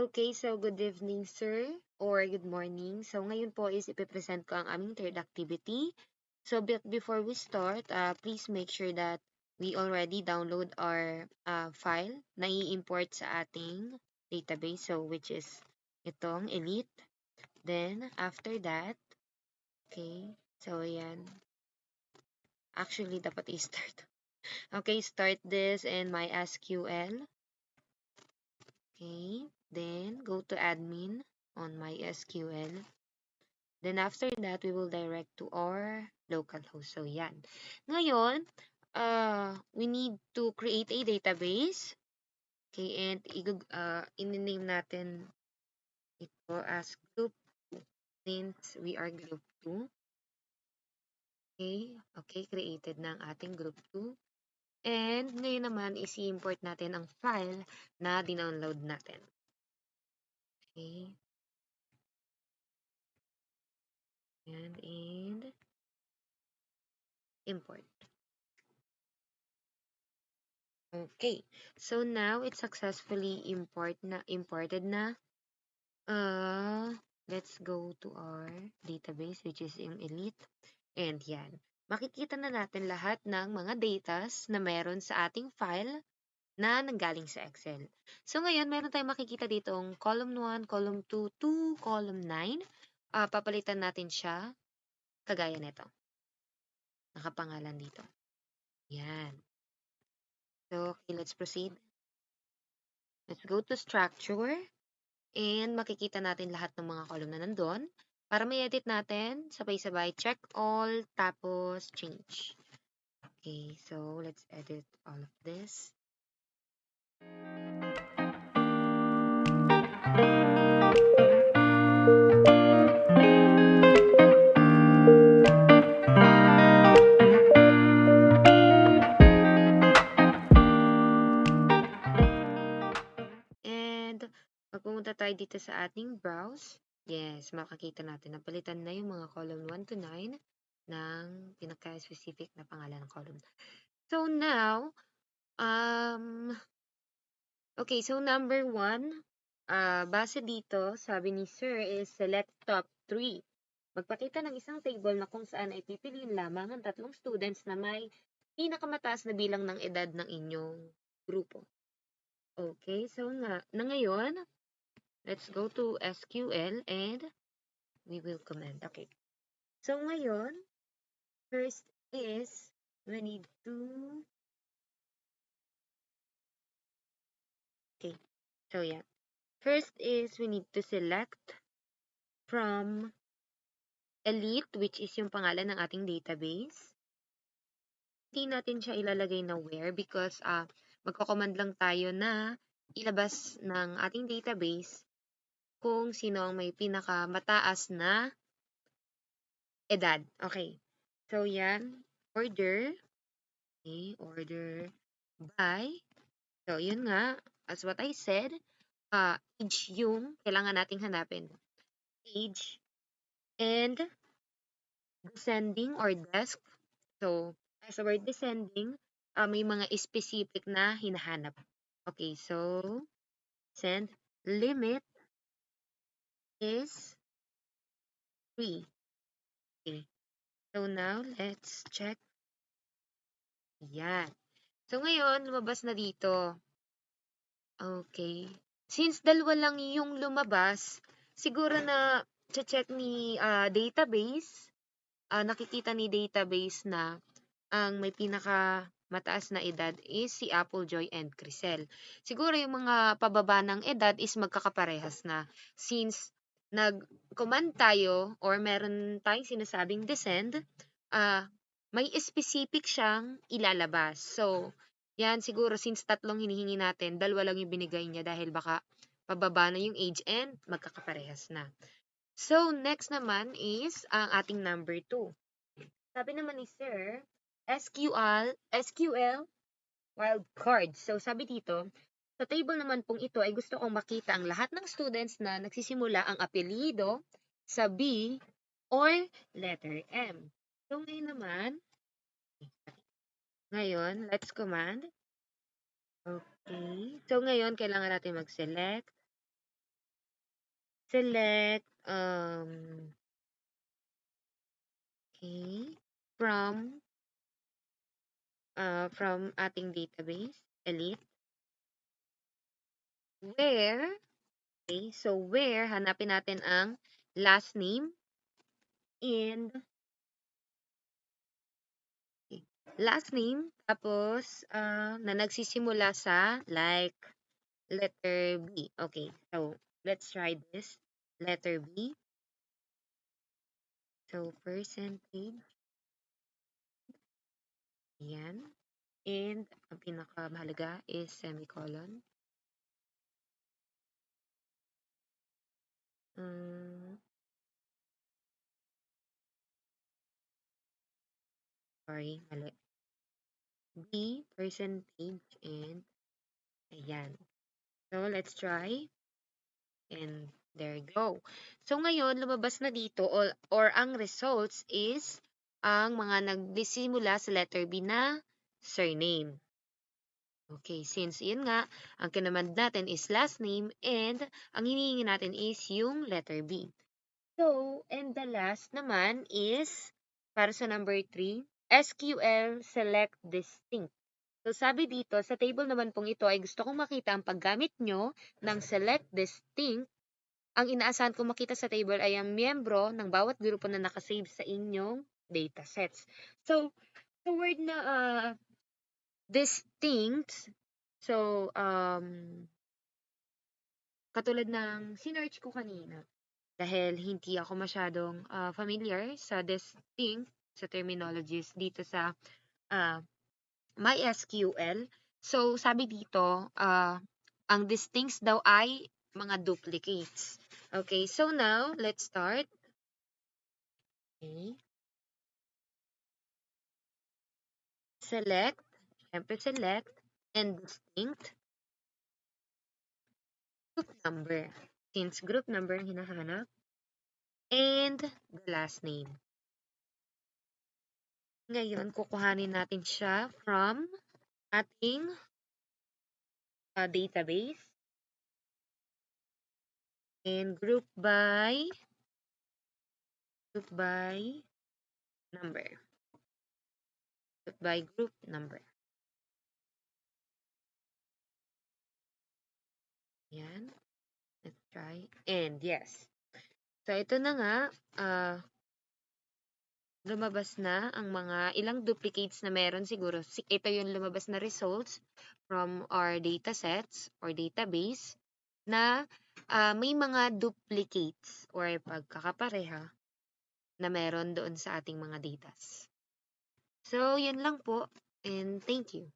Okay, so good evening, sir, or good morning. So ngayon po is ipipresent ko ang aming third activity. So before we start, please make sure that we already download our file na i-import sa ating database, so which is itong Elite. Then, after that, okay, so yan. Actually, dapat i-start. Okay, start this in MySQL. Okay, then go to admin on MySQL. Then after that, we will direct to our localhost. So yan. Ngayon, we need to create a database. Okay, and in-name natin ito as group 2 since we are group 2. Okay, created na ang ating group 2. And ngayon naman is i-import natin ang file na dinownload natin. Okay. And import. Okay. So now it's successfully imported na. Let's go to our database which is yung Elite. And yan. Makikita na natin lahat ng mga datas na meron sa ating file na nanggaling sa Excel. So ngayon, meron tayong makikita ditong column 1, column 2, to column 9. Papalitan natin siya kagaya nito. Nakapangalan dito. Yan. So, okay, let's proceed. Let's go to structure. And makikita natin lahat ng mga column na nandun. Para may edit natin, sabay-sabay, check all, tapos change. Okay, so let's edit all of this. And magpumunta tayo dito sa ating browse. Yes, makakita natin na palitan na yung mga column 1 to 9 ng pinaka-specific na pangalan ng column. So now, okay, so number 1, base dito, sabi ni Sir is select top 3. Magpakita ng isang table na kung saan ay pipiliin lamang ang 3 students na may pinakamataas na bilang ng edad ng inyong grupo. Okay, so ngayon, let's go to SQL and we will comment. Okay. So ngayon, first is we need to okay. So yeah. First is we need to select from Elite, which is yung pangalan ng ating database. Hindi natin siya ilalagay na where because magko-command lang tayo na ilabas ng ating database kung sino ang may pinakamataas na edad. Okay. So, yan. Order. Okay. Order by. So, yun nga. As what I said, age yung kailangan nating hanapin. Age and descending or desk. So, as a word descending, may mga specific na hinahanap. Okay, so, send limit is 3. Okay. So, now, let's check. Yan. So, ngayon, lumabas na dito. Okay. Since dalawa lang yung lumabas, siguro na check ni database, nakikita ni database na ang may pinaka mataas na edad is si Applejoy and Crisel. Siguro yung mga pababa ng edad is magkakaparehas na since nag-command tayo or meron tayong sinasabing descend, may specific siyang ilalabas. So, yan siguro since tatlong hinihingi natin, dalawa lang yung binigay niya dahil baka pababa na yung age and magkakaparehas na. So, next naman is ang ating number 2. Sabi naman ni Sir, SQL wildcard. So, sabi dito, sa table naman pong ito ay gusto kong makita ang lahat ng students na nagsisimula ang apelyido sa B or letter M. So, ngayon, let's command. Okay. So, ngayon, kailangan natin mag-select select okay, from ating database, elite, where, okay, so where, hanapin natin ang last name and okay, last name, tapos na nagsisimula sa like letter B. Okay, so let's try this. Letter B. So percentage. Yan. And ang pinakamahalaga is semicolon. Sorry, mali. B, percentage, and ayan. So, let's try. And there you go. So, ngayon, lumabas na dito or ang results is ang mga nagsisimula sa letter B na surname. Okay, since yun nga, ang kinamand natin is last name and ang hinihingi natin is yung letter B. So, and the last naman is, para sa number 3, SQL select distinct. So, sabi dito, sa table naman pong ito ay gusto kong makita ang paggamit nyo ng select distinct. Ang inaasahan kong makita sa table ay ang miyembro ng bawat grupo na nakasave sa inyong datasets. So, the word na distinct, so, katulad ng sinearch ko kanina, dahil hindi ako masyadong familiar sa distinct, sa terminologies dito sa MySQL. So, sabi dito, ang distincts daw ay mga duplicates. Okay, so now, let's start. Okay. Select, syempre select, and distinct group number. Since group number ang hinahanap, and the last name. Ngayon, kukuhanin natin siya from ating database and group by number. Group by group number. Yan. Let's try. And yes. So, ito na nga. Lumabas na ang mga ilang duplicates na meron siguro. Ito yung lumabas na results from our datasets or database na may mga duplicates or pagkakapareha na meron doon sa ating mga datas. So, yun lang po and thank you.